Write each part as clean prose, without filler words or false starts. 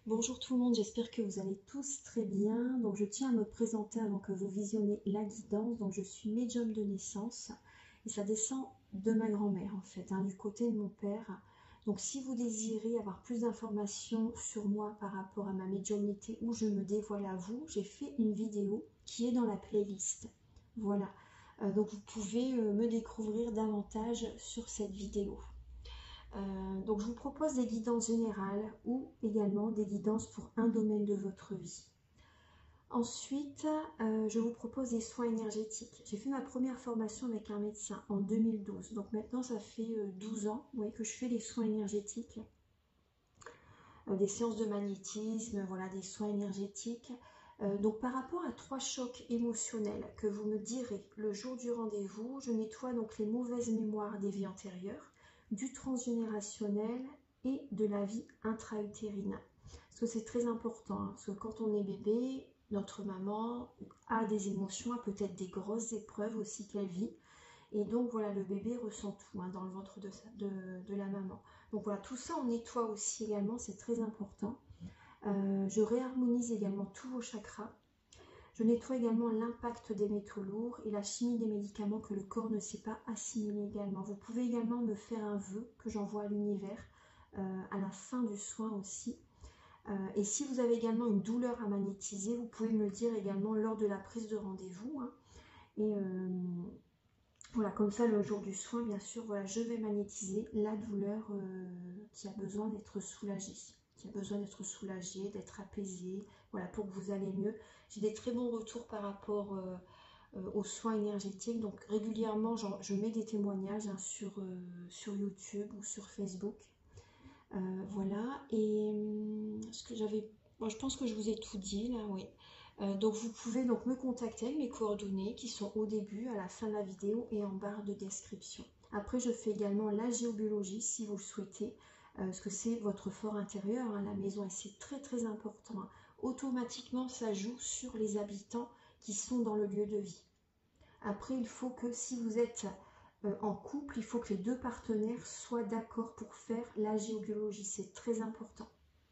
Bonjour tout le monde, j'espère que vous allez tous très bien. Donc je tiens à me présenter avant que vous visionnez la guidance. Donc je suis médium de naissance et ça descend de ma grand-mère en fait, du côté de mon père. Donc si vous désirez avoir plus d'informations sur moi par rapport à ma médiumnité où je me dévoile à vous, j'ai fait une vidéo qui est dans la playlist. Voilà, donc vous pouvez me découvrir davantage sur cette vidéo. Donc je vous propose des guidances générales ou également des guidances pour un domaine de votre vie. Ensuite, je vous propose des soins énergétiques. J'ai fait ma première formation avec un médecin en 2012. Donc maintenant, ça fait 12 ans que je fais les soins énergétiques, des séances de magnétisme, voilà, des soins énergétiques. Donc par rapport à 3 chocs émotionnels que vous me direz le jour du rendez-vous, je nettoie donc les mauvaises mémoires des vies antérieures, du transgénérationnel et de la vie intra-utérine. Parce que c'est très important, parce que quand on est bébé, notre maman a des émotions, a peut-être des grosses épreuves aussi qu'elle vit. Et donc voilà, le bébé ressent tout dans le ventre de la maman. Donc voilà, tout ça on nettoie aussi également, c'est très important. Je réharmonise également tous vos chakras. Je nettoie également l'impact des métaux lourds et la chimie des médicaments que le corps ne sait pas assimiler également. Vous pouvez également me faire un vœu que j'envoie à l'univers à la fin du soin aussi. Et si vous avez également une douleur à magnétiser, vous pouvez me le dire également lors de la prise de rendez-vous. Et voilà, comme ça le jour du soin, bien sûr, voilà, je vais magnétiser la douleur qui a besoin d'être soulagée. D'être apaisée, voilà, pour que vous allez mieux. J'ai des très bons retours par rapport aux soins énergétiques. Donc régulièrement, je mets des témoignages sur YouTube ou sur Facebook. Voilà. Et ce que j'avais, moi, je pense que je vous ai tout dit là, oui. Donc vous pouvez donc me contacter avec mes coordonnées qui sont au début, à la fin de la vidéo et en barre de description. Après, je fais également la géobiologie si vous le souhaitez, parce que c'est votre fort intérieur, la maison, et c'est très très important. Automatiquement, ça joue sur les habitants qui sont dans le lieu de vie. Après, il faut que si vous êtes en couple, il faut que les deux partenaires soient d'accord pour faire la géobiologie. C'est très important.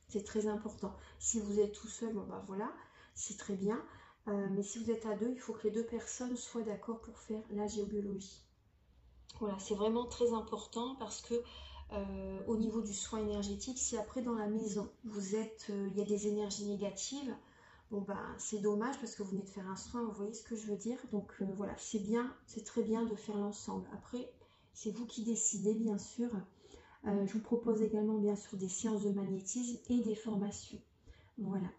C'est très important. Si vous êtes tout seul, bon bah voilà, c'est très bien. Mais si vous êtes à deux, il faut que les deux personnes soient d'accord pour faire la géobiologie. Voilà, c'est vraiment très important parce que au niveau du soin énergétique, si après dans la maison, vous êtes, il y a des énergies négatives, bon bah c'est dommage parce que vous venez de faire un soin, vous voyez ce que je veux dire. Donc voilà, c'est bien, c'est très bien de faire l'ensemble. Après, c'est vous qui décidez bien sûr. Je vous propose également bien sûr des séances de magnétisme et des formations. Voilà.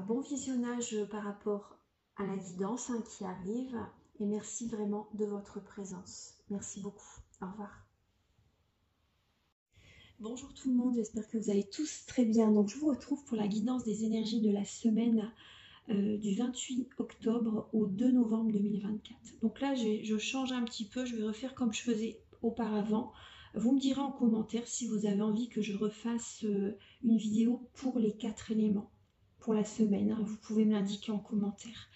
Bon visionnage par rapport à la guidance qui arrive et merci vraiment de votre présence. Merci beaucoup. Au revoir. Bonjour tout le monde, j'espère que vous allez tous très bien. Donc je vous retrouve pour la guidance des énergies de la semaine du 28 octobre au 2 novembre 2024. Donc là, je change un petit peu, je vais refaire comme je faisais auparavant. Vous me direz en commentaire si vous avez envie que je refasse une vidéo pour les 4 éléments pour la semaine. Vous pouvez me l'indiquer en commentaire.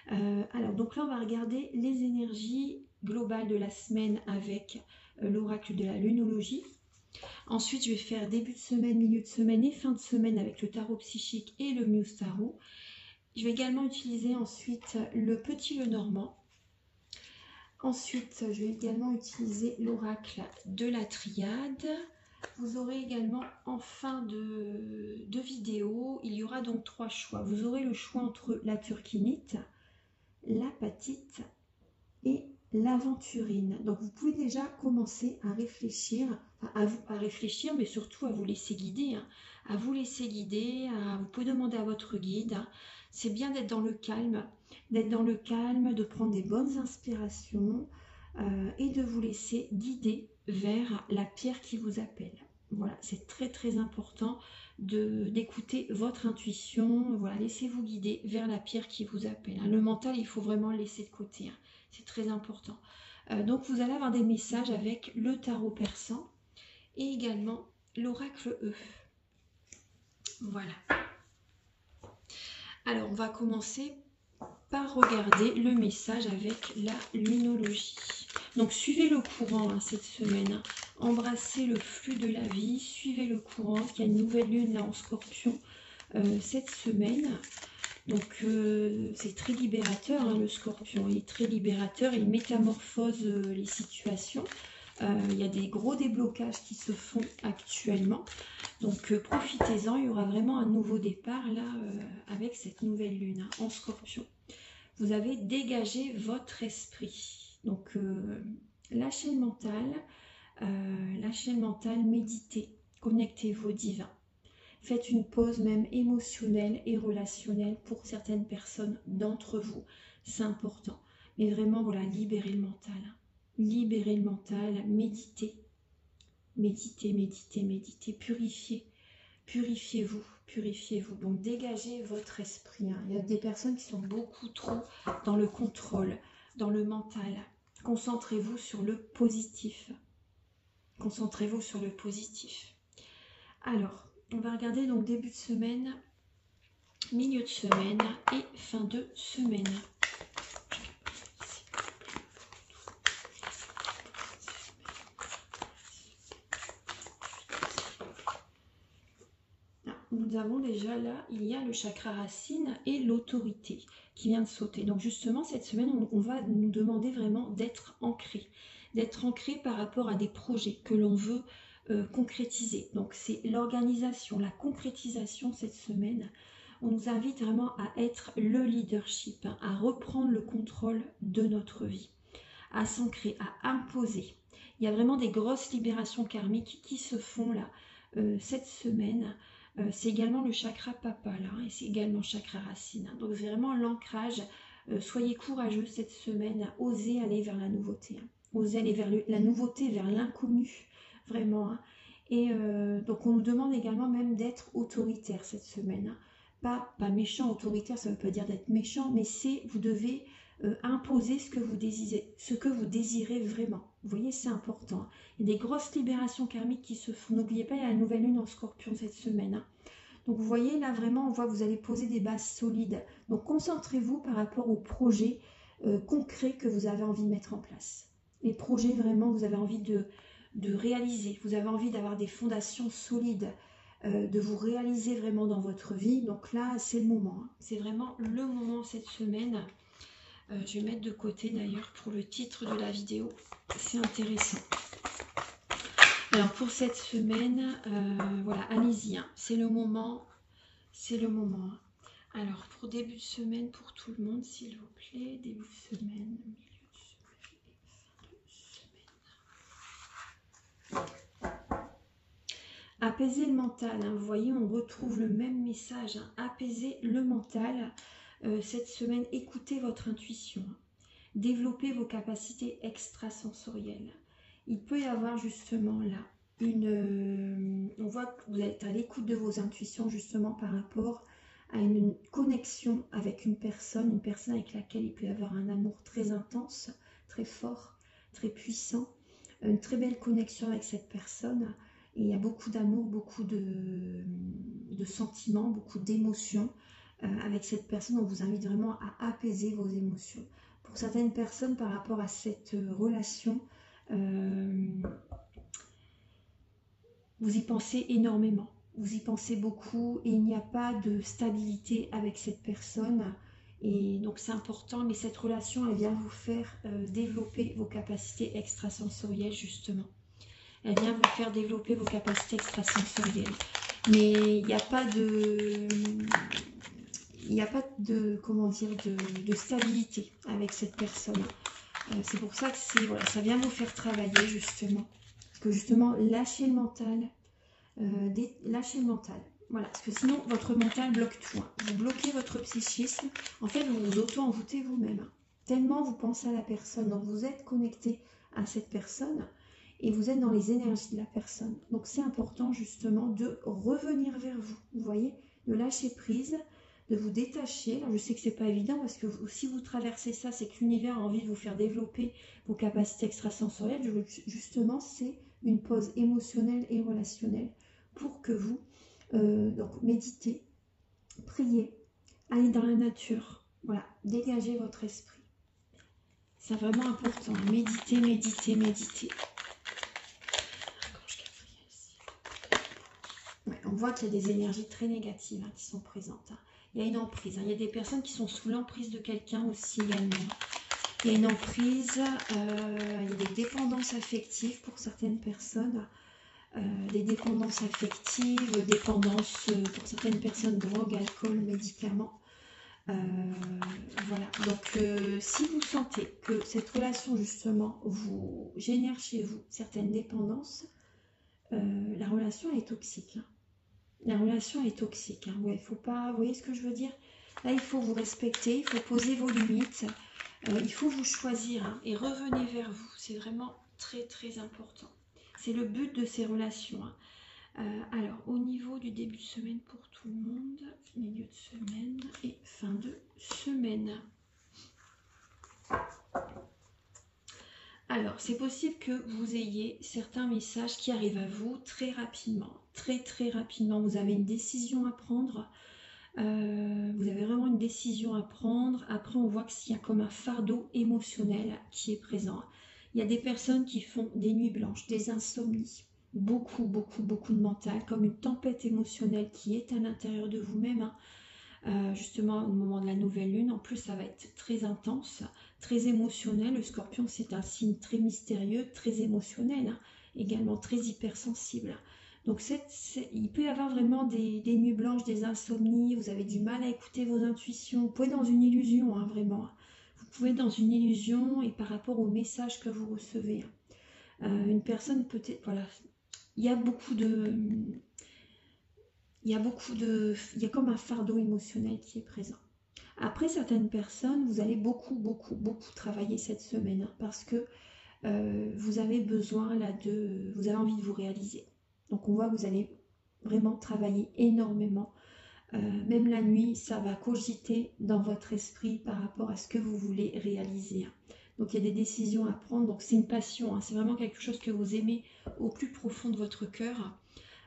Alors, donc là, on va regarder les énergies globales de la semaine avec l'oracle de la lunologie. Ensuite, je vais faire début de semaine, milieu de semaine et fin de semaine avec le tarot psychique et le Muse Tarot. Je vais également utiliser ensuite le petit Lenormand. Ensuite, je vais également utiliser l'oracle de la triade. Vous aurez également en fin de vidéo, il y aura donc 3 choix. Vous aurez le choix entre la turquinite, l'apatite et l'aventurine. Donc vous pouvez déjà commencer à réfléchir, à réfléchir, mais surtout à vous laisser guider. À vous laisser guider, vous pouvez demander à votre guide. C'est bien d'être dans le calme, de prendre des bonnes inspirations et de vous laisser guider vers la pierre qui vous appelle. Voilà, c'est très très important d'écouter votre intuition. Voilà, laissez-vous guider vers la pierre qui vous appelle. Le mental, il faut vraiment le laisser de côté. C'est très important. Donc vous allez avoir des messages avec le tarot persan et également l'oracle E. Voilà. Alors on va commencer par regarder le message avec la lunologie. Donc suivez le courant cette semaine. Embrassez le flux de la vie, suivez le courant. Il y a une nouvelle lune là en Scorpion. cette semaine. Donc c'est très libérateur, hein, le Scorpion, il est très libérateur, il métamorphose les situations. Il y a des gros déblocages qui se font actuellement. Donc profitez-en, il y aura vraiment un nouveau départ là avec cette nouvelle lune hein, en Scorpion. Vous avez dégagé votre esprit. Donc lâchez le mental, méditez, connectez-vous au divin. Faites une pause même émotionnelle et relationnelle pour certaines personnes d'entre vous. C'est important. Mais vraiment, voilà, libérez le mental. Libérez le mental, méditez. Méditez, méditez, méditez. Purifiez. Purifiez-vous. Purifiez-vous. Donc, dégagez votre esprit. Hein. Il y a des personnes qui sont beaucoup trop dans le contrôle, dans le mental. Concentrez-vous sur le positif. Concentrez-vous sur le positif. Alors, on va regarder donc début de semaine, milieu de semaine et fin de semaine. Nous avons déjà là, il y a le chakra racine et l'autorité qui vient de sauter. Donc justement, cette semaine, on va nous demander vraiment d'être ancré par rapport à des projets que l'on veut concrétiser. Donc c'est l'organisation, la concrétisation cette semaine. On nous invite vraiment à être le leadership, hein, à reprendre le contrôle de notre vie, à s'ancrer, à imposer. Il y a vraiment des grosses libérations karmiques qui se font là cette semaine. C'est également le chakra papa là, et c'est également le chakra racine. Hein. Donc vraiment l'ancrage. Soyez courageux cette semaine, osez aller vers la nouveauté. Hein. Osez aller vers la nouveauté, vers l'inconnu, vraiment. Hein. Et donc on nous demande également même d'être autoritaire cette semaine. Hein. Pas méchant, autoritaire, ça ne veut pas dire d'être méchant, mais c'est vous devez imposer ce que vous désirez vraiment. Vous voyez, c'est important. Hein. Il y a des grosses libérations karmiques qui se font. N'oubliez pas, il y a la nouvelle lune en Scorpion cette semaine. Hein. Donc vous voyez là vraiment, on voit que vous allez poser des bases solides. Donc concentrez-vous par rapport aux projets concrets que vous avez envie de mettre en place. Les projets vraiment, vous avez envie de réaliser. Vous avez envie d'avoir des fondations solides, de vous réaliser vraiment dans votre vie. Donc là, c'est le moment. Hein. C'est vraiment le moment cette semaine. Je vais mettre de côté d'ailleurs pour le titre de la vidéo. C'est intéressant. Alors pour cette semaine, voilà, allez-y, hein, c'est le moment, c'est le moment. Hein. Alors pour début de semaine, pour tout le monde, s'il vous plaît, début de semaine, milieu de semaine. Apaiser le mental, hein, vous voyez, on retrouve le même message, hein, apaiser le mental. Cette semaine, écoutez votre intuition, hein, développez vos capacités extrasensorielles. Il peut y avoir justement là on voit que vous êtes à l'écoute de vos intuitions justement par rapport à une connexion avec une personne avec laquelle il peut y avoir un amour très intense, très fort, très puissant, une très belle connexion avec cette personne. Et il y a beaucoup d'amour, beaucoup de sentiments, beaucoup d'émotions avec cette personne. On vous invite vraiment à apaiser vos émotions. Pour certaines personnes, par rapport à cette relation, vous y pensez énormément, vous y pensez beaucoup et il n'y a pas de stabilité avec cette personne. Et donc c'est important, mais cette relation, elle vient vous faire développer vos capacités extrasensorielles justement. Elle vient vous faire développer vos capacités extrasensorielles. Mais il n'y a pas de comment dire, de stabilité avec cette personne. C'est pour ça que voilà, ça vient vous faire travailler justement. Parce que justement, lâchez le mental. Lâchez le mental. Voilà, parce que sinon, votre mental bloque tout. Hein. Vous bloquez votre psychisme. En fait, vous vous auto-envoûtez vous-même. Hein. Tellement vous pensez à la personne. Donc, vous êtes connecté à cette personne. Et vous êtes dans les énergies de la personne. Donc, c'est important justement de revenir vers vous. Vous voyez, de lâcher prise, de vous détacher. Alors, je sais que c'est pas évident parce que si vous traversez ça, c'est que l'univers a envie de vous faire développer vos capacités extrasensorielles. Justement, c'est une pause émotionnelle et relationnelle pour que vous donc méditez, priez, allez dans la nature. Voilà, dégagez votre esprit. C'est vraiment important. Méditez, méditez, méditez. Ouais, on voit qu'il y a des énergies très négatives qui sont présentes. Il y a une emprise. Il y a des personnes qui sont sous l'emprise de quelqu'un aussi également. Il y a une emprise, il y a des dépendances affectives pour certaines personnes. Des dépendances affectives, dépendances pour certaines personnes, drogue, alcool, médicaments. Voilà, donc si vous sentez que cette relation justement vous génère chez vous certaines dépendances, la relation est toxique. La relation est toxique. Ouais, faut pas, vous voyez ce que je veux dire? Là, il faut vous respecter, il faut poser vos limites, il faut vous choisir et revenez vers vous. C'est vraiment très très important. C'est le but de ces relations. Alors, au niveau du début de semaine pour tout le monde, milieu de semaine et fin de semaine. Alors, c'est possible que vous ayez certains messages qui arrivent à vous très rapidement. Très très rapidement. Vous avez une décision à prendre. Vous avez vraiment une décision à prendre. Après, on voit qu'il y a comme un fardeau émotionnel qui est présent. Il y a des personnes qui font des nuits blanches, des insomnies. Beaucoup de mental, comme une tempête émotionnelle qui est à l'intérieur de vous-même. Justement, au moment de la nouvelle lune, en plus, ça va être très intense, très émotionnel. Le scorpion, c'est un signe très mystérieux, très émotionnel, également très hypersensible. Donc, il peut y avoir vraiment des nuits blanches, des insomnies, vous avez du mal à écouter vos intuitions. Vous pouvez être dans une illusion, vraiment. Vous pouvez être dans une illusion et par rapport au message que vous recevez. Une personne peut-être, voilà, il y a comme un fardeau émotionnel qui est présent. Après, certaines personnes, vous allez beaucoup travailler cette semaine parce que vous avez besoin là vous avez envie de vous réaliser. Donc on voit que vous allez vraiment travailler énormément. Même la nuit, ça va cogiter dans votre esprit par rapport à ce que vous voulez réaliser. Donc il y a des décisions à prendre, donc c'est une passion, c'est vraiment quelque chose que vous aimez au plus profond de votre cœur.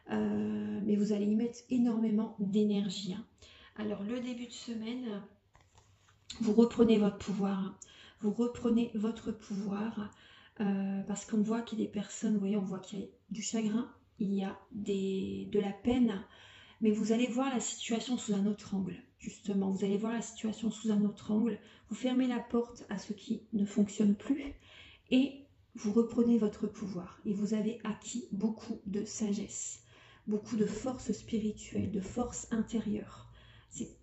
Mais vous allez y mettre énormément d'énergie. Alors le début de semaine, vous reprenez votre pouvoir. Vous reprenez votre pouvoir parce qu'on voit qu'il y a des personnes, vous voyez, on voit qu'il y a du chagrin, il y a de la peine, mais vous allez voir la situation sous un autre angle, justement. Vous allez voir la situation sous un autre angle. Vous fermez la porte à ce qui ne fonctionne plus et vous reprenez votre pouvoir. Et vous avez acquis beaucoup de sagesse, beaucoup de force spirituelle, de force intérieure.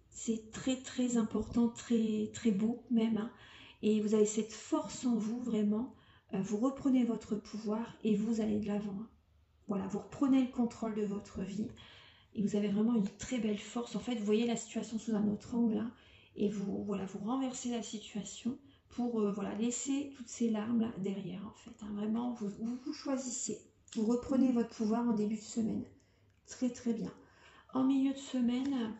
C'est très très important, très très beau même. Et vous avez cette force en vous vraiment. Vous reprenez votre pouvoir et vous allez de l'avant. Voilà, vous reprenez le contrôle de votre vie. Et vous avez vraiment une très belle force. En fait, vous voyez la situation sous un autre angle. Et vous renversez la situation pour laisser toutes ces larmes là derrière. En fait, vraiment, vous choisissez. Vous reprenez votre pouvoir en début de semaine. Très très bien. En milieu de semaine,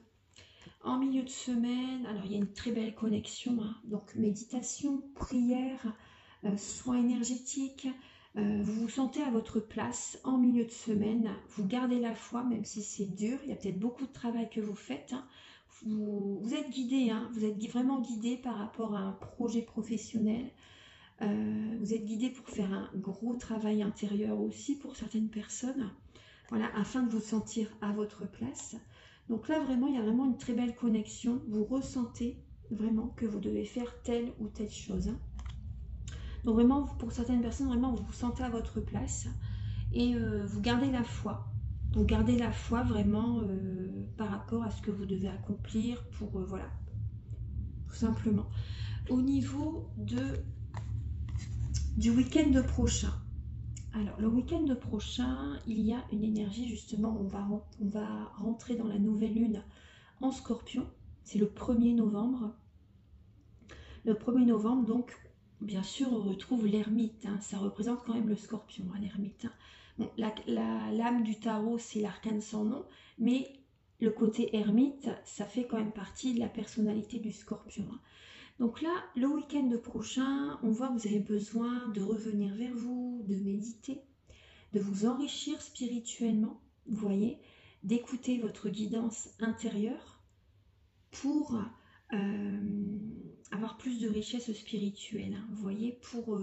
alors il y a une très belle connexion. Donc méditation, prière, soins énergétiques. Vous vous sentez à votre place en milieu de semaine, vous gardez la foi même si c'est dur, il y a peut-être beaucoup de travail que vous faites, vous êtes guidé, vous êtes vraiment guidé par rapport à un projet professionnel, vous êtes guidé pour faire un gros travail intérieur aussi pour certaines personnes, voilà, afin de vous sentir à votre place. Donc là vraiment, il y a vraiment une très belle connexion, vous ressentez vraiment que vous devez faire telle ou telle chose. Donc vraiment, pour certaines personnes, vraiment, vous vous sentez à votre place et vous gardez la foi. Vous gardez la foi vraiment par rapport à ce que vous devez accomplir pour, voilà, tout simplement. Au niveau du week-end prochain. Alors, le week-end prochain, il y a une énergie, justement, on va rentrer dans la nouvelle lune en Scorpion. C'est le 1er novembre. Le 1er novembre, donc, bien sûr, on retrouve l'ermite, ça représente quand même le scorpion, l'ermite. Bon, l'âme du tarot, c'est l'arcane sans nom, mais le côté ermite, ça fait quand même partie de la personnalité du scorpion. Donc là, le week-end prochain, on voit que vous avez besoin de revenir vers vous, de méditer, de vous enrichir spirituellement, vous voyez, d'écouter votre guidance intérieure pour avoir plus de richesse spirituelle, vous voyez, pour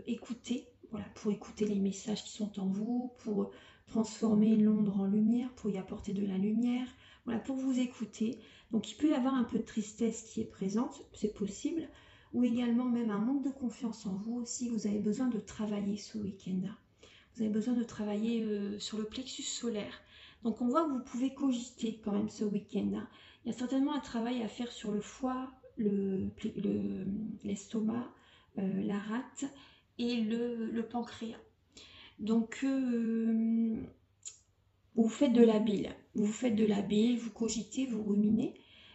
écouter voilà, pour écouter les messages qui sont en vous, pour transformer l'ombre en lumière, pour y apporter de la lumière, voilà, pour vous écouter. Donc il peut y avoir un peu de tristesse qui est présente, c'est possible, ou également même un manque de confiance en vous aussi. Vous avez besoin de travailler ce week-end. Vous avez besoin de travailler sur le plexus solaire. Donc on voit que vous pouvez cogiter quand même ce week-end. Il y a certainement un travail à faire sur le foie, l'estomac, la rate et le pancréas. Donc vous faites de la bile, vous cogitez, vous ruminez.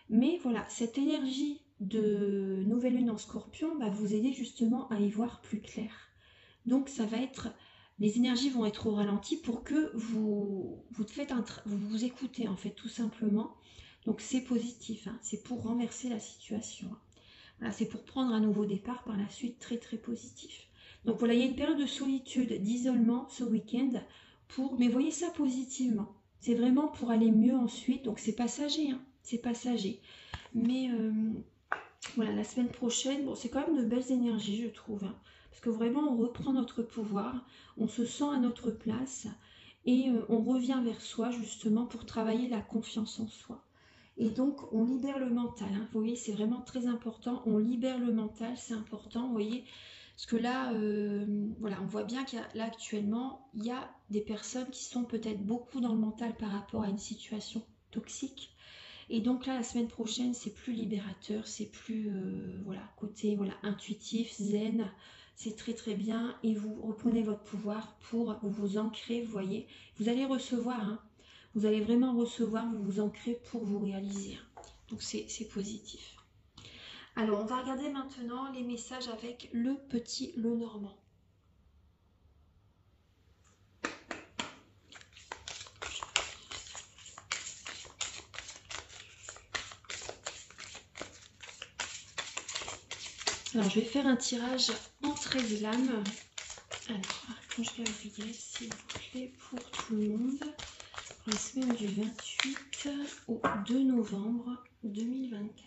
Mais voilà, cette énergie de nouvelle lune en scorpion va vous aider justement à y voir plus clair. Donc ça va être, les énergies vont être au ralenti pour que vous vous écoutez en fait tout simplement. Donc c'est positif, hein, c'est pour renverser la situation. Voilà, c'est pour prendre un nouveau départ par la suite, très très positif. Donc voilà, il y a une période de solitude, d'isolement ce week-end, mais voyez ça positivement. C'est vraiment pour aller mieux ensuite, donc c'est passager, hein, c'est passager. Mais voilà, la semaine prochaine, bon, c'est quand même de belles énergies, je trouve. Hein, parce que vraiment, on reprend notre pouvoir, on se sent à notre place et on revient vers soi justement pour travailler la confiance en soi. Et donc, on libère le mental. Hein, vous voyez, c'est vraiment très important. On libère le mental, c'est important, vous voyez. Parce que là, voilà, on voit bien qu'il y a, là actuellement, il y a des personnes qui sont peut-être beaucoup dans le mental par rapport à une situation toxique. Et donc là, la semaine prochaine, c'est plus libérateur, c'est plus, voilà, côté voilà, intuitif, zen, c'est très très bien. Et vous reprenez votre pouvoir pour vous ancrer, vous voyez. Vous allez recevoir, hein, vous allez vraiment recevoir, vous vous ancrez pour vous réaliser. Donc c'est positif. Alors, on va regarder maintenant les messages avec le petit Lenormand. Alors, je vais faire un tirage en 13 lames. Alors, Archange Gabriel, s'il vous plaît, pour tout le monde, pour la semaine du 28 au 2 novembre 2024.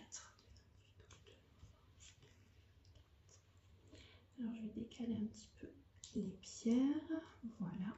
Alors, je vais décaler un petit peu les pierres. Voilà.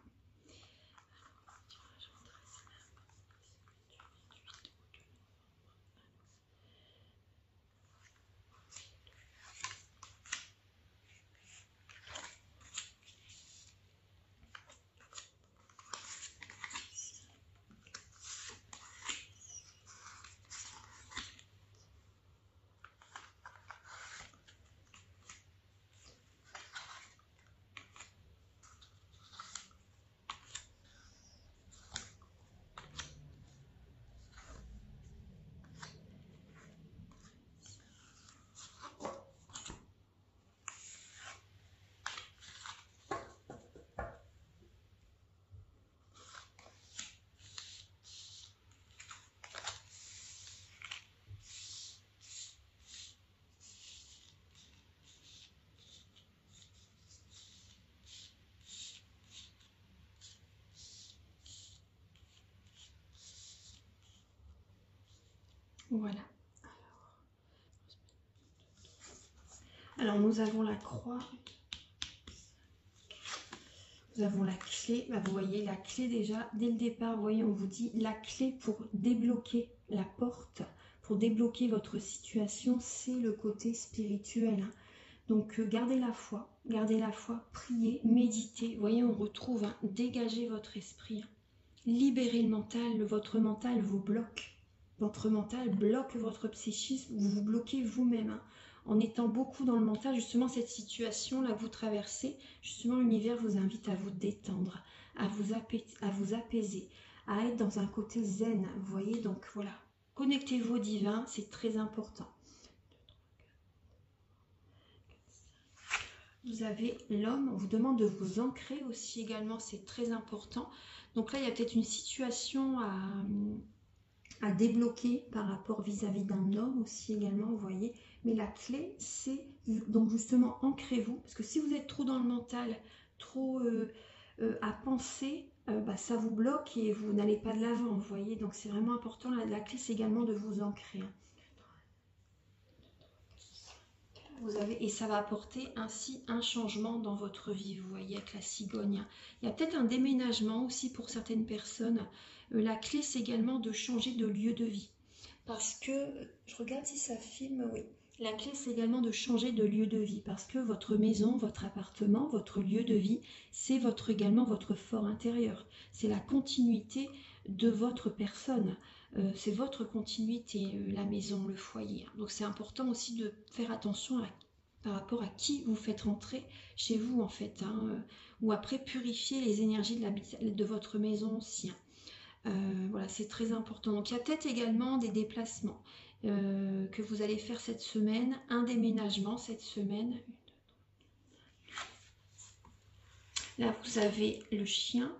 Voilà. Alors, nous avons la croix. Nous avons la clé. Bah, vous voyez, la clé déjà, dès le départ, vous voyez, on vous dit la clé pour débloquer la porte, pour débloquer votre situation, c'est le côté spirituel. Hein. Donc, gardez la foi, priez, méditez. Vous voyez, on retrouve, hein, dégagez votre esprit. Hein. Libérez le mental, votre mental vous bloque. Votre mental bloque votre psychisme, vous vous bloquez vous-même. Hein. En étant beaucoup dans le mental, justement, cette situation-là que vous traversez, justement, l'univers vous invite à vous détendre, à vous apaiser, à être dans un côté zen. Vous voyez, donc voilà, connectez-vous au divin, c'est très important. Vous avez l'homme, on vous demande de vous ancrer aussi également, c'est très important. Donc là, il y a peut-être une situation à débloquer par rapport vis-à-vis d'un homme aussi également, vous voyez. Mais la clé, c'est donc justement ancrez-vous, parce que si vous êtes trop dans le mental, trop à penser, bah, ça vous bloque et vous n'allez pas de l'avant, vous voyez. Donc c'est vraiment important, la clé c'est également de vous ancrer. vous avez, et ça va apporter ainsi un changement dans votre vie, vous voyez, avec la cigogne. Il y a peut-être un déménagement aussi pour certaines personnes. La clé, c'est également de changer de lieu de vie. Parce que, je regarde si ça filme, oui. La clé, c'est également de changer de lieu de vie. Parce que votre maison, votre appartement, votre lieu de vie, c'est également votre fort intérieur. C'est la continuité de votre personne. C'est votre continuité, la maison, le foyer. Donc c'est important aussi de faire attention par rapport à qui vous faites rentrer chez vous, en fait. Ou après, purifier les énergies de votre maison aussi. Voilà, c'est très important. Donc il y a peut-être également des déplacements que vous allez faire cette semaine, un déménagement cette semaine. Là, vous avez le chien.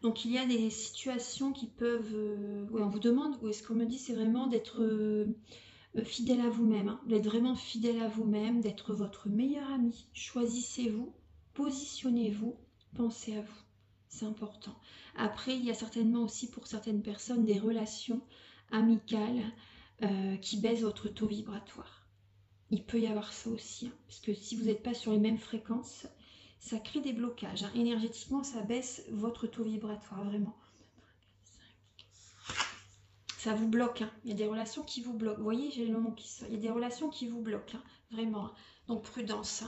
Donc il y a des situations qui peuvent... oui, on vous demande, ou est-ce qu'on me dit, c'est vraiment d'être fidèle à vous-même, hein, d'être vraiment fidèle à vous-même, d'être votre meilleur ami. Choisissez-vous, positionnez-vous, pensez à vous. C'est important. Après, il y a certainement aussi pour certaines personnes des relations amicales qui baissent votre taux vibratoire. Il peut y avoir ça aussi, hein, parce que si vous n'êtes pas sur les mêmes fréquences, ça crée des blocages. Hein. Énergétiquement, ça baisse votre taux vibratoire, vraiment. Ça vous bloque. Hein. Il y a des relations qui vous bloquent. Vous voyez, j'ai le mot qui sort. Il y a des relations qui vous bloquent, hein, vraiment. Hein. Donc, prudence.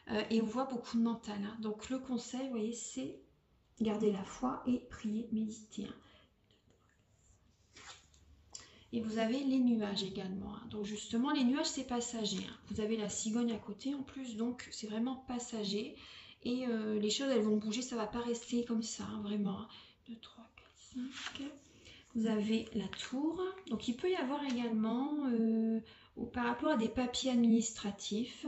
Hein. Et on voit beaucoup de mental. Hein. Donc, le conseil, vous voyez, c'est garder la foi et prier, méditer. Hein. Et vous avez les nuages également. Hein. Donc justement, les nuages, c'est passager. Hein. Vous avez la cigogne à côté en plus, donc c'est vraiment passager. Et les choses, elles vont bouger, ça ne va pas rester comme ça, hein, vraiment. 2, 3, 4, 5. Vous avez la tour. Donc il peut y avoir également, par rapport à des papiers administratifs,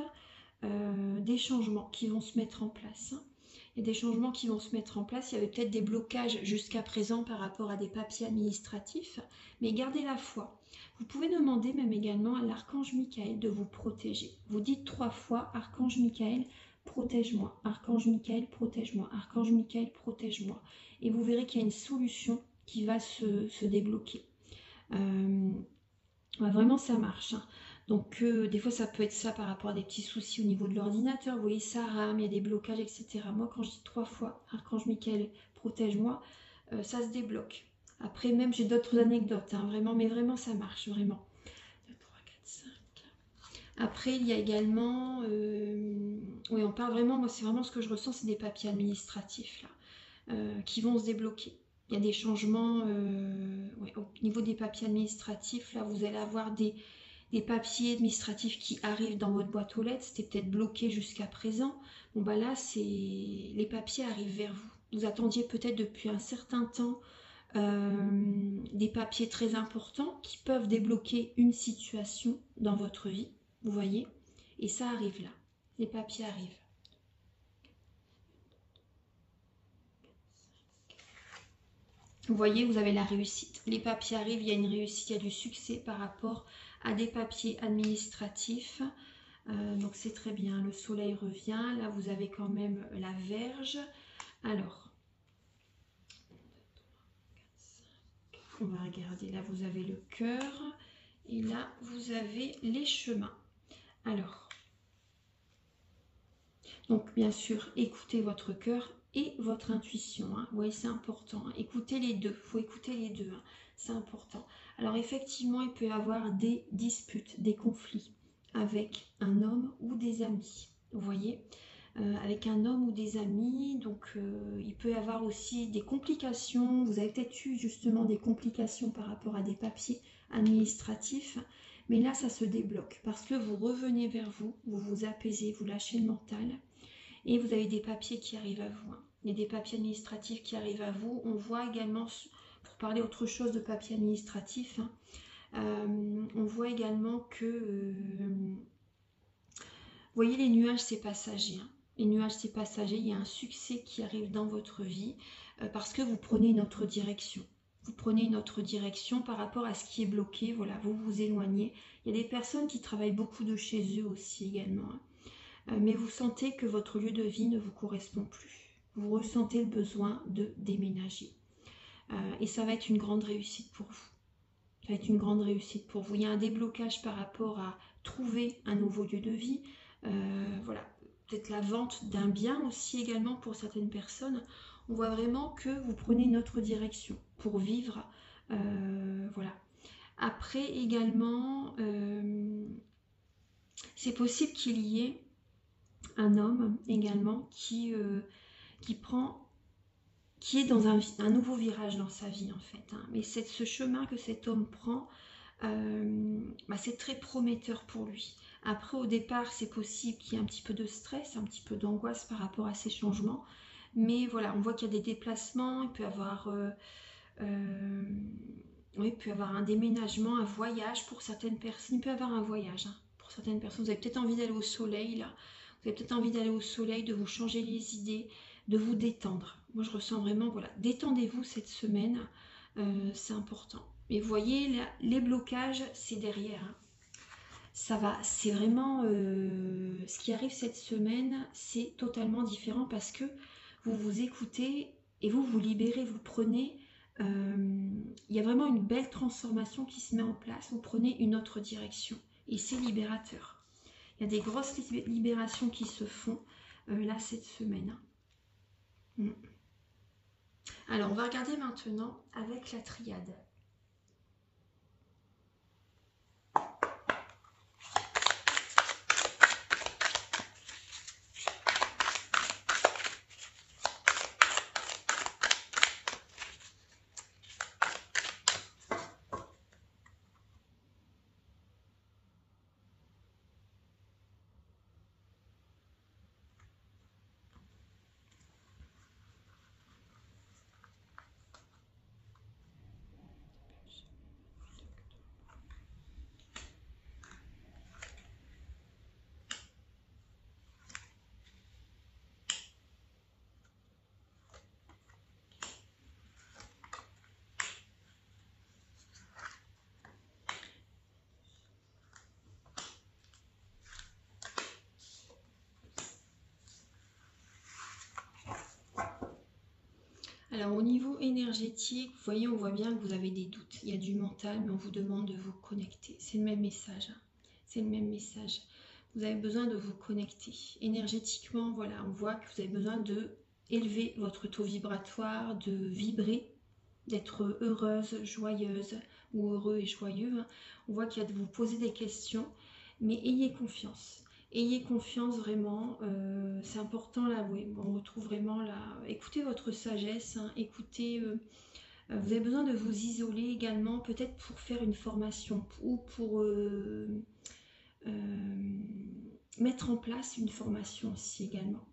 des changements qui vont se mettre en place. Hein. Il y a des changements qui vont se mettre en place. Il y avait peut-être des blocages jusqu'à présent par rapport à des papiers administratifs, mais gardez la foi. Vous pouvez demander même également à l'archange Michael de vous protéger. Vous dites 3 fois, archange Michael, protège-moi. Archange Michael, protège-moi. Archange Michael, protège-moi. Et vous verrez qu'il y a une solution qui va se débloquer. Vraiment, ça marche. Hein. Donc, des fois, ça peut être ça par rapport à des petits soucis au niveau de l'ordinateur. Vous voyez, ça rame, il y a des blocages, etc. Moi, quand je dis 3 fois, archange Michael, protège-moi, ça se débloque. Après, même, j'ai d'autres anecdotes, hein, vraiment, mais vraiment, ça marche, vraiment. 2, 3, 4, 5. Après, il y a également... oui, on parle vraiment, moi, c'est vraiment ce que je ressens, c'est des papiers administratifs, là, qui vont se débloquer. Il y a des changements ouais, au niveau des papiers administratifs. Là, vous allez avoir des papiers administratifs qui arrivent dans votre boîte aux lettres. C'était peut-être bloqué jusqu'à présent. Bon, bah là, les papiers arrivent vers vous. Vous attendiez peut-être depuis un certain temps des papiers très importants qui peuvent débloquer une situation dans votre vie. Vous voyez? Et ça arrive là. Les papiers arrivent. Vous voyez, vous avez la réussite. Les papiers arrivent, il y a une réussite, il y a du succès par rapport à des papiers administratifs. Donc c'est très bien. Le soleil revient. Là, vous avez quand même la Vierge. Alors, on va regarder. Là, vous avez le cœur. Et là, vous avez les chemins. Alors, donc bien sûr, écoutez votre cœur et votre intuition. Hein. Oui, c'est important. Hein. Écoutez les deux. Il faut écouter les deux. Hein. C'est important. Alors effectivement, il peut y avoir des disputes, des conflits avec un homme ou des amis. Vous voyez, avec un homme ou des amis. Donc il peut y avoir aussi des complications. Vous avez peut-être eu justement des complications par rapport à des papiers administratifs. Mais là, ça se débloque parce que vous revenez vers vous, vous vous apaisez, vous lâchez le mental. Et vous avez des papiers qui arrivent à vous. Hein. Il y a des papiers administratifs qui arrivent à vous. On voit également, pour parler autre chose de papiers administratifs, hein, on voit également que, vous voyez, les nuages, c'est passager. Hein. Les nuages, c'est passager. Il y a un succès qui arrive dans votre vie parce que vous prenez une autre direction. Vous prenez une autre direction par rapport à ce qui est bloqué. Voilà, vous vous éloignez. Il y a des personnes qui travaillent beaucoup de chez eux aussi également. Hein. Mais vous sentez que votre lieu de vie ne vous correspond plus. Vous ressentez le besoin de déménager. Et ça va être une grande réussite pour vous. Ça va être une grande réussite pour vous. Il y a un déblocage par rapport à trouver un nouveau lieu de vie, voilà, peut-être la vente d'un bien aussi également pour certaines personnes. On voit vraiment que vous prenez une autre direction pour vivre, voilà. Après également, c'est possible qu'il y ait un homme également qui est dans un nouveau virage dans sa vie en fait, hein. Mais ce chemin que cet homme prend, c'est très prometteur pour lui. Après, au départ, c'est possible qu'il y ait un petit peu de stress, un petit peu d'angoisse par rapport à ces changements. Mais voilà, on voit qu'il y a des déplacements, il peut y avoir, oui, il peut y avoir un déménagement, un voyage pour certaines personnes. Il peut y avoir un voyage, hein, pour certaines personnes. Vous avez peut-être envie d'aller au soleil, là. Vous avez peut-être envie d'aller au soleil, de vous changer les idées, de vous détendre. Moi, je ressens vraiment, voilà, détendez-vous cette semaine, c'est important. Et vous voyez, là, les blocages, c'est derrière, hein. Ça va, c'est vraiment ce qui arrive cette semaine, c'est totalement différent parce que vous vous écoutez et vous vous libérez, vous prenez. Il y a vraiment une belle transformation qui se met en place. Vous prenez une autre direction et c'est libérateur. Il y a des grosses libérations qui se font là cette semaine. Alors, on va regarder maintenant avec la triade. Alors au niveau énergétique, vous voyez, on voit bien que vous avez des doutes. Il y a du mental, mais on vous demande de vous connecter. C'est le même message, hein. C'est le même message. Vous avez besoin de vous connecter. Énergétiquement, voilà, on voit que vous avez besoin de élever votre taux vibratoire, de vibrer, d'être heureuse, joyeuse ou heureux et joyeux. On voit qu'il y a de vous poser des questions, mais ayez confiance. Ayez confiance vraiment, c'est important là, oui, on retrouve vraiment là, écoutez votre sagesse, hein, écoutez, vous avez besoin de vous isoler également, peut-être pour faire une formation ou pour mettre en place une formation aussi également.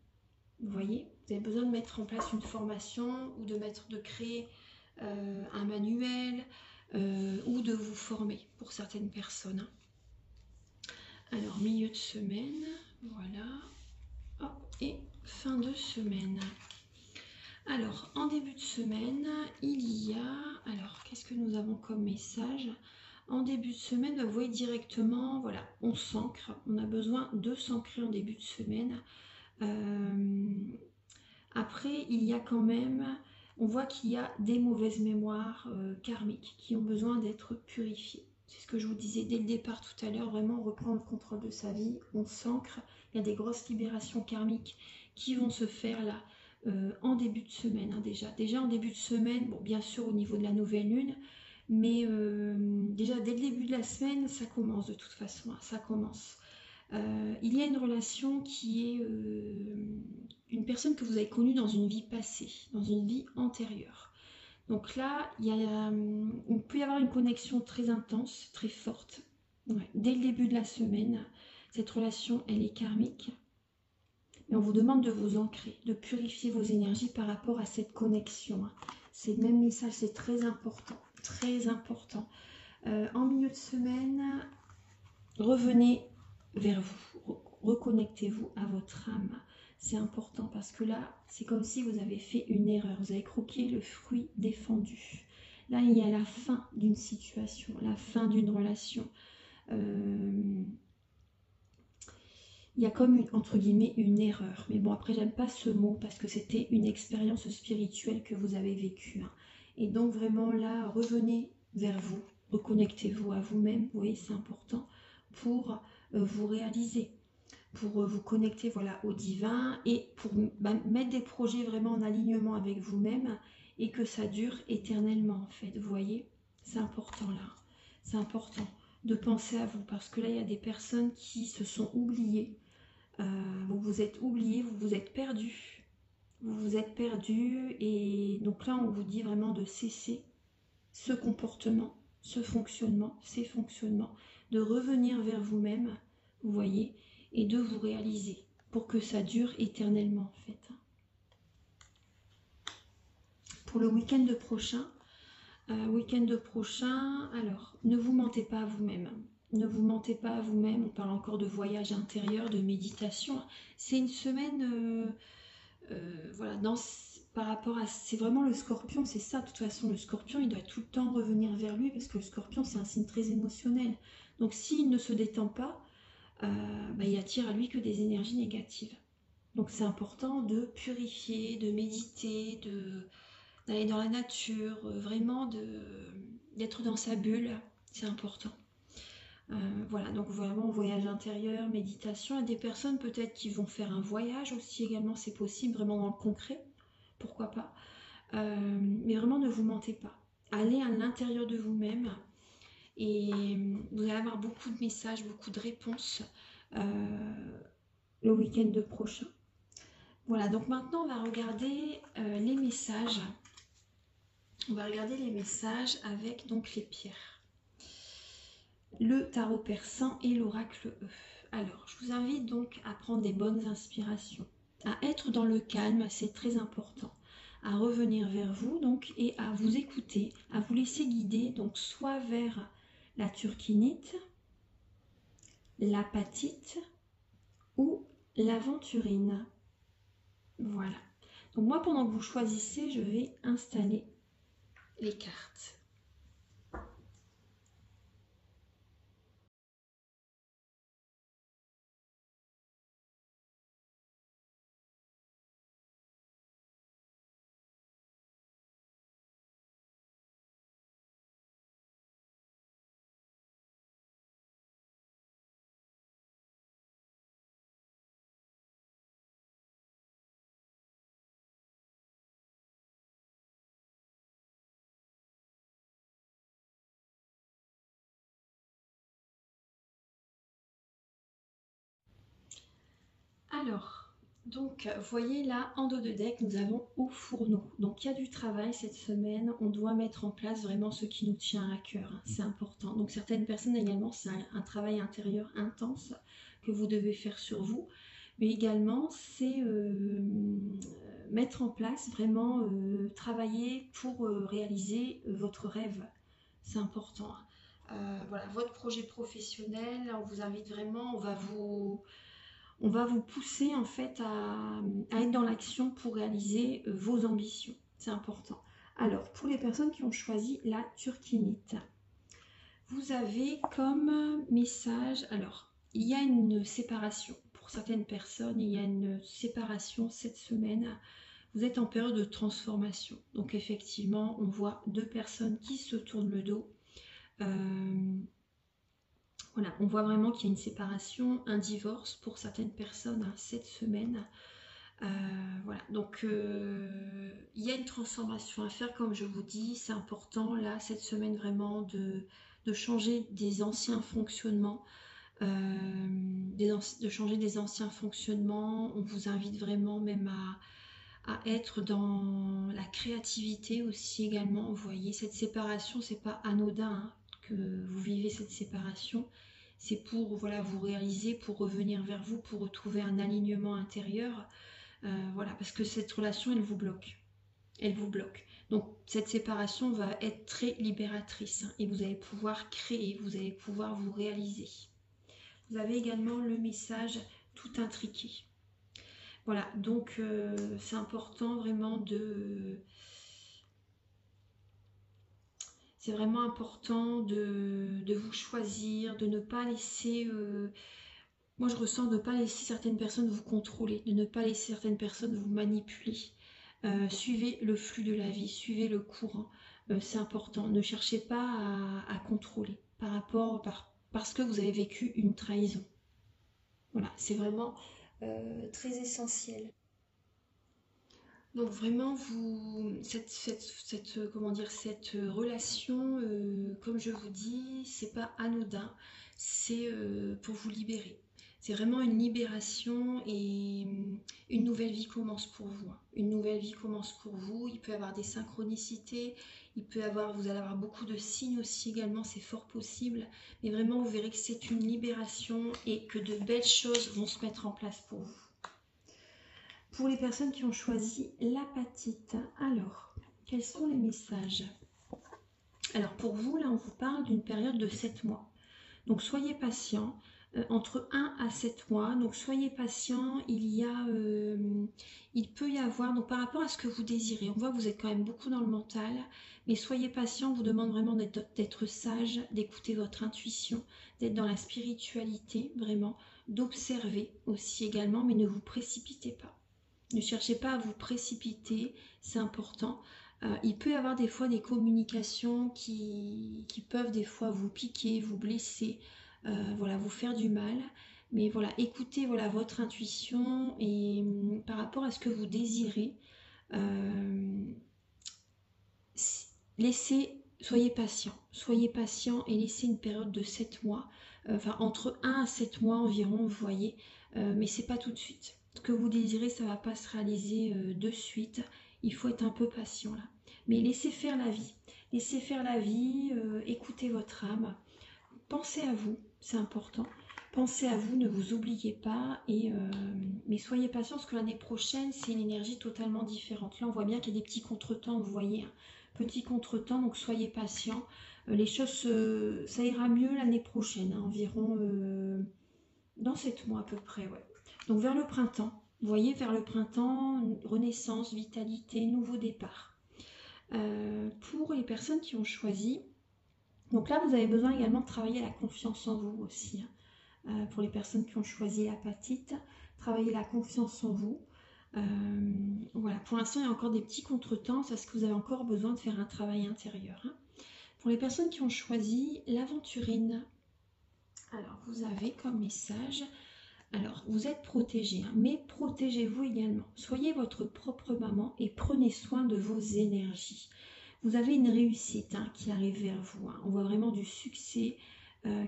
Vous voyez, vous avez besoin de mettre en place une formation ou de créer un manuel ou de vous former pour certaines personnes, hein. Alors, milieu de semaine, voilà. Oh, et fin de semaine. Alors, en début de semaine, il y a... Alors, qu'est-ce que nous avons comme message? En début de semaine, vous voyez directement, voilà, on s'ancre. On a besoin de s'ancrer en début de semaine. Après, il y a quand même... On voit qu'il y a des mauvaises mémoires karmiques qui ont besoin d'être purifiées. C'est ce que je vous disais dès le départ tout à l'heure, vraiment reprendre le contrôle de sa vie, on s'ancre, il y a des grosses libérations karmiques qui vont se faire là en début de semaine, hein, déjà en début de semaine, bon bien sûr au niveau de la nouvelle lune, mais déjà dès le début de la semaine, ça commence de toute façon, hein, ça commence. Il y a une relation qui est une personne que vous avez connue dans une vie passée, dans une vie antérieure. Donc là, il peut y avoir une connexion très intense, très forte. Ouais. Dès le début de la semaine, cette relation, elle est karmique. Et on vous demande de vous ancrer, de purifier vos énergies par rapport à cette connexion. C'est le même message, c'est très important. Très important. En milieu de semaine, revenez vers vous. Reconnectez-vous à votre âme. C'est important parce que là, c'est comme si vous avez fait une erreur. Vous avez croqué le fruit défendu. Là, il y a la fin d'une situation, la fin d'une relation. Il y a comme, entre guillemets, une erreur. Mais bon, après, j'aime pas ce mot parce que c'était une expérience spirituelle que vous avez vécue, hein. Et donc, vraiment, là, revenez vers vous. Reconnectez-vous à vous-même. Vous voyez, c'est important pour vous réaliser, pour vous connecter voilà, au divin et pour mettre des projets vraiment en alignement avec vous-même et que ça dure éternellement en fait, vous voyez, c'est important là, c'est important de penser à vous parce que là il y a des personnes qui se sont oubliées, vous vous êtes oubliés, vous vous êtes perdus, et donc là on vous dit vraiment de cesser ce comportement, ce fonctionnement, ces fonctionnements, de revenir vers vous-même, vous voyez, et de vous réaliser pour que ça dure éternellement en fait. Pour le week-end prochain, alors ne vous mentez pas à vous-même. Ne vous mentez pas à vous-même, on parle encore de voyage intérieur, de méditation. C'est une semaine, voilà, par rapport à... C'est vraiment le scorpion, c'est ça, de toute façon, le scorpion, il doit tout le temps revenir vers lui, parce que le scorpion, c'est un signe très émotionnel. Donc s'il ne se détend pas, il attire à lui que des énergies négatives. Donc c'est important de purifier, de méditer, d'aller dans la nature, vraiment d'être dans sa bulle, c'est important. Voilà, donc vraiment voyage intérieur, méditation. Il y a des personnes peut-être qui vont faire un voyage aussi également, c'est possible, vraiment dans le concret, pourquoi pas. Mais vraiment ne vous mentez pas. Allez à l'intérieur de vous-même et vous allez avoir beaucoup de messages, beaucoup de réponses le week-end prochain. Voilà, donc maintenant on va regarder les messages. On va regarder les messages avec donc les pierres. Le tarot persan et l'oracle E. Alors, je vous invite donc à prendre des bonnes inspirations, à être dans le calme, c'est très important, à revenir vers vous donc et à vous écouter, à vous laisser guider donc soit vers la turquinite, l'apatite ou l'aventurine. Voilà. Donc moi, pendant que vous choisissez, je vais installer les cartes. Alors, donc, vous voyez là, en dos de deck, nous avons au fourneau. Donc, il y a du travail cette semaine. On doit mettre en place vraiment ce qui nous tient à cœur. Hein, c'est important. Donc, certaines personnes également, c'est un travail intérieur intense que vous devez faire sur vous. Mais également, c'est mettre en place, vraiment travailler pour réaliser votre rêve. C'est important. Voilà, votre projet professionnel, on vous invite vraiment, on va vous pousser en fait à être dans l'action pour réaliser vos ambitions. C'est important. Alors, pour les personnes qui ont choisi la turquinite, vous avez comme message, alors, il y a une séparation. Pour certaines personnes, il y a une séparation cette semaine. Vous êtes en période de transformation. Donc effectivement, on voit deux personnes qui se tournent le dos. Voilà, on voit vraiment qu'il y a une séparation, un divorce pour certaines personnes hein, cette semaine. Voilà, donc il y a une transformation à faire, comme je vous dis, c'est important là, cette semaine vraiment de changer des anciens fonctionnements, de changer des anciens fonctionnements. On vous invite vraiment même à être dans la créativité aussi également. Vous voyez, cette séparation, c'est pas anodin hein, que vous vivez cette séparation. C'est pour voilà, vous réaliser, pour revenir vers vous, pour retrouver un alignement intérieur. Voilà, parce que cette relation, elle vous bloque. Elle vous bloque. Donc, cette séparation va être très libératrice hein, et vous allez pouvoir créer, vous allez pouvoir vous réaliser. Vous avez également le message tout intriqué. Voilà, donc c'est important vraiment de... C'est vraiment important de vous choisir, de ne pas laisser... moi, je ressens de ne pas laisser certaines personnes vous contrôler, de ne pas laisser certaines personnes vous manipuler. Suivez le flux de la vie, suivez le courant. C'est important. Ne cherchez pas à contrôler parce que vous avez vécu une trahison. Voilà, c'est vraiment très essentiel. Donc vraiment, comment dire, cette relation, comme je vous dis, c'est pas anodin, c'est pour vous libérer. C'est vraiment une libération et une nouvelle vie commence pour vous, hein. Une nouvelle vie commence pour vous. Il peut y avoir des synchronicités, vous allez avoir beaucoup de signes aussi également, c'est fort possible. Mais vraiment, vous verrez que c'est une libération et que de belles choses vont se mettre en place pour vous. Pour les personnes qui ont choisi l'apatite, alors, quels sont les messages? Alors, pour vous, là, on vous parle d'une période de 7 mois. Donc, soyez patient, entre 1 à 7 mois. Donc, soyez patient. Il peut y avoir, donc par rapport à ce que vous désirez, on voit que vous êtes quand même beaucoup dans le mental, mais soyez patient, on vous demande vraiment d'être sage, d'écouter votre intuition, d'être dans la spiritualité, vraiment, d'observer aussi également, mais ne vous précipitez pas. Ne cherchez pas à vous précipiter, c'est important. Il peut y avoir des fois des communications qui peuvent des fois vous piquer, vous blesser, voilà, vous faire du mal. Mais voilà, écoutez voilà, votre intuition et par rapport à ce que vous désirez, soyez patient et laissez une période de 7 mois, enfin entre 1 à 7 mois environ, vous voyez, mais c'est pas tout de suite. Ce que vous désirez, ça va pas se réaliser de suite. Il faut être un peu patient là. Mais laissez faire la vie. Laissez faire la vie, écoutez votre âme. Pensez à vous, c'est important. Pensez à vous, ne vous oubliez pas. Mais soyez patient parce que l'année prochaine, c'est une énergie totalement différente. Là, on voit bien qu'il y a des petits contretemps, vous voyez. Hein. Petits contretemps, donc soyez patient. Les choses, ça ira mieux l'année prochaine, hein, environ dans 7 mois à peu près. Ouais. Donc vers le printemps, vous voyez, vers le printemps, renaissance, vitalité, nouveau départ. Pour les personnes qui ont choisi, donc là vous avez besoin également de travailler la confiance en vous aussi. Hein. Pour les personnes qui ont choisi l'apatite, travailler la confiance en vous. Voilà, pour l'instant il y a encore des petits contretemps, c'est parce que vous avez encore besoin de faire un travail intérieur. Hein. Pour les personnes qui ont choisi l'aventurine, alors vous avez comme message... Alors, vous êtes protégé, hein, mais protégez-vous également. Soyez votre propre maman et prenez soin de vos énergies. Vous avez une réussite hein, qui arrive vers vous. Hein. On voit vraiment du succès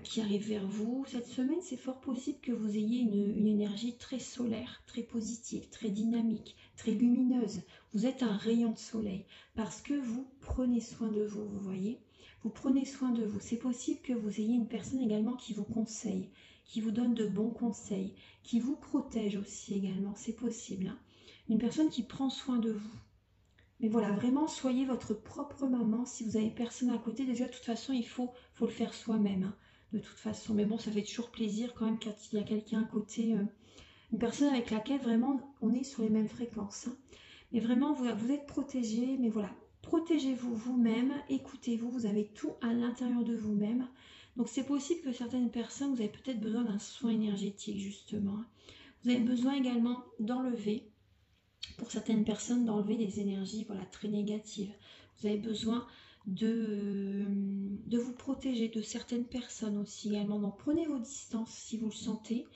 qui arrive vers vous. Cette semaine, c'est fort possible que vous ayez une énergie très solaire, très positive, très dynamique, très lumineuse. Vous êtes un rayon de soleil parce que vous prenez soin de vous, vous voyez. Vous prenez soin de vous. C'est possible que vous ayez une personne également qui vous conseille, qui vous donne de bons conseils, qui vous protège aussi également, c'est possible. Hein. Une personne qui prend soin de vous. Mais voilà, vraiment, soyez votre propre maman. Si vous avez personne à côté, déjà, de toute façon, il faut le faire soi-même, hein, de toute façon. Mais bon, ça fait toujours plaisir quand même quand il y a quelqu'un à côté, une personne avec laquelle vraiment on est sur les mêmes fréquences. Hein. Mais vraiment, vous êtes protégé, mais voilà, protégez-vous vous-même, écoutez-vous, vous avez tout à l'intérieur de vous-même. Donc c'est possible que certaines personnes, vous avez peut-être besoin d'un soin énergétique justement. Vous avez besoin également d'enlever, pour certaines personnes, d'enlever des énergies voilà, très négatives. Vous avez besoin de vous protéger de certaines personnes aussi également. Donc prenez vos distances si vous le sentez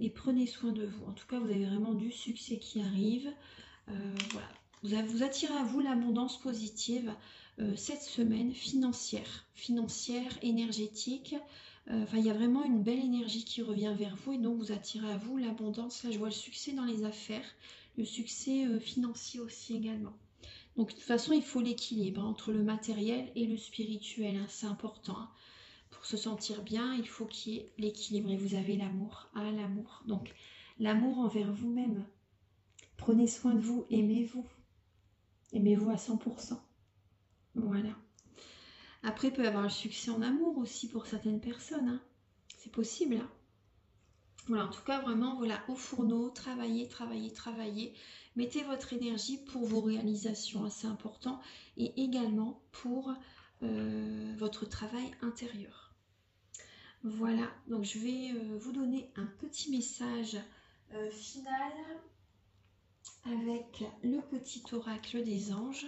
et prenez soin de vous. En tout cas, vous avez vraiment du succès qui arrive. Voilà. Vous attirez à vous l'abondance positive cette semaine financière, énergétique. Il y a vraiment une belle énergie qui revient vers vous et donc vous attirez à vous l'abondance. Là, je vois le succès dans les affaires, le succès financier aussi également. Donc, de toute façon, il faut l'équilibre entre le matériel et le spirituel. Hein, c'est important. Hein. Pour se sentir bien, il faut qu'il y ait l'équilibre et vous avez l'amour. Ah, l'amour. Donc, l'amour envers vous-même. Prenez soin de vous, aimez-vous. Aimez-vous à 100%. Voilà. Après, il peut y avoir le succès en amour aussi pour certaines personnes. Hein. C'est possible. Hein. Voilà, en tout cas, vraiment, voilà, au fourneau, travaillez. Mettez votre énergie pour vos réalisations, hein, c'est important. Et également pour votre travail intérieur. Voilà, donc je vais vous donner un petit message final avec le petit oracle des anges.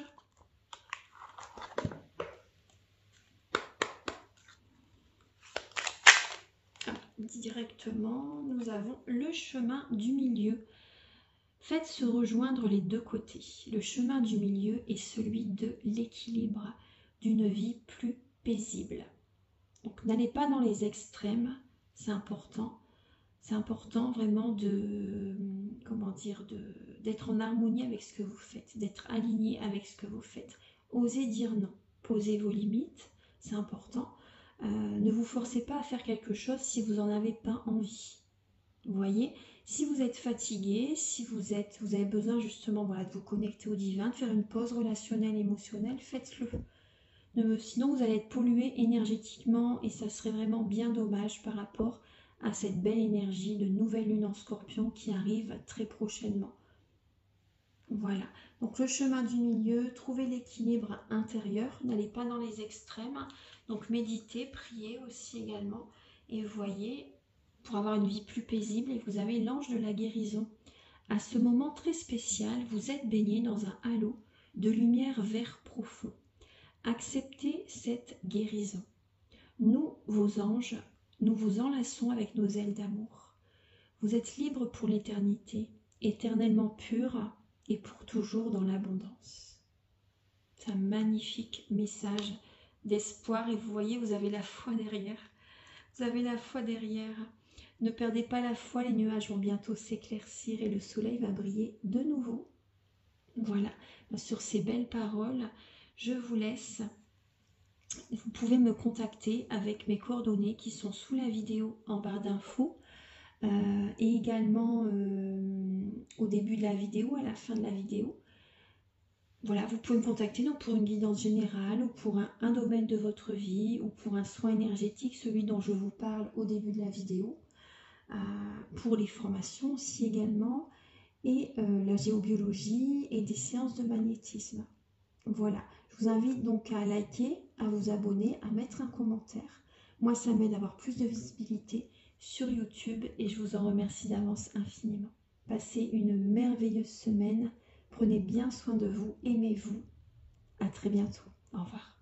directement, nous avons le chemin du milieu. Faites se rejoindre les deux côtés. Le chemin du milieu est celui de l'équilibre, d'une vie plus paisible. Donc n'allez pas dans les extrêmes, c'est important. C'est important vraiment d'être en harmonie avec ce que vous faites, d'être aligné avec ce que vous faites. Osez dire non, posez vos limites, c'est important. Ne vous forcez pas à faire quelque chose si vous n'en avez pas envie. Vous voyez, si vous êtes fatigué, si vous avez besoin justement de vous connecter au divin, de faire une pause relationnelle, émotionnelle, faites-le. Sinon, vous allez être pollué énergétiquement et ça serait vraiment bien dommage par rapport à cette belle énergie de nouvelle lune en Scorpion qui arrive très prochainement. Voilà, donc le chemin du milieu, trouvez l'équilibre intérieur, n'allez pas dans les extrêmes, donc méditez, priez aussi également, et voyez, pour avoir une vie plus paisible, et vous avez l'ange de la guérison. À ce moment très spécial, vous êtes baigné dans un halo de lumière vert profond. Acceptez cette guérison. Nous, vos anges, nous vous enlaçons avec nos ailes d'amour. Vous êtes libres pour l'éternité, éternellement purs et pour toujours dans l'abondance. C'est un magnifique message d'espoir et vous voyez, vous avez la foi derrière. Vous avez la foi derrière. Ne perdez pas la foi, les nuages vont bientôt s'éclaircir et le soleil va briller de nouveau. Voilà, sur ces belles paroles, je vous laisse. Vous pouvez me contacter avec mes coordonnées qui sont sous la vidéo en barre d'infos et également au début de la vidéo, à la fin de la vidéo. Voilà, vous pouvez me contacter donc pour une guidance générale ou pour un domaine de votre vie ou pour un soin énergétique, celui dont je vous parle au début de la vidéo. Pour les formations aussi également et la géobiologie et des séances de magnétisme. Voilà, je vous invite donc à liker, à vous abonner, à mettre un commentaire. Moi, ça m'aide à avoir plus de visibilité sur YouTube et je vous en remercie d'avance infiniment. Passez une merveilleuse semaine, prenez bien soin de vous, aimez-vous. À très bientôt. Au revoir.